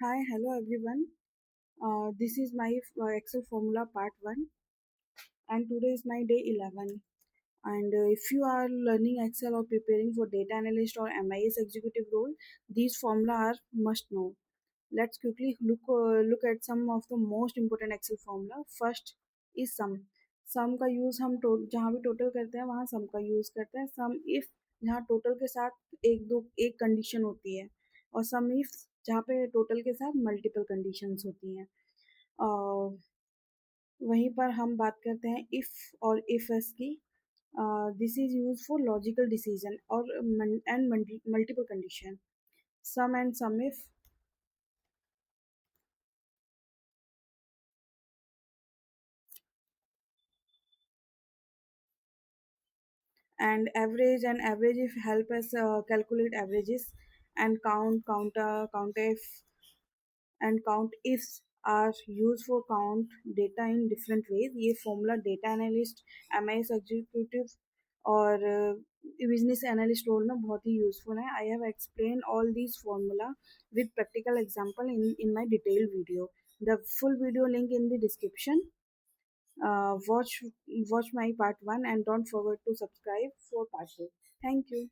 Hi, hello everyone. This is my Excel formula part 1 and today is my day 11. And if you are learning Excel or preparing for data analyst or MIS executive role, these formula are must know. Let's quickly look at some of the most important Excel formula. First is sum. सम का use हम जहाँ भी total करते हैं वहाँ सम का use करते हैं. सम इफ जहाँ टोटल के साथ एक कंडीशन होती है और सम इफ जहाँ पे टोटल के साथ मल्टीपल कंडीशंस होती हैं. वहीं पर हम बात करते हैं इफ और इफ एस की. This is use for logical decision और and multiple condition. Sum and sum if and average if help us calculate averages, and count if and count ifs are used for count data in different ways. ये formula data analyst, MIS executive और business analyst role में बहुत ही useful है. I have explain all these formula with practical example in my detailed video. The full video link in the description. Watch my part 1 and don't forget to subscribe for part 2. Thank you.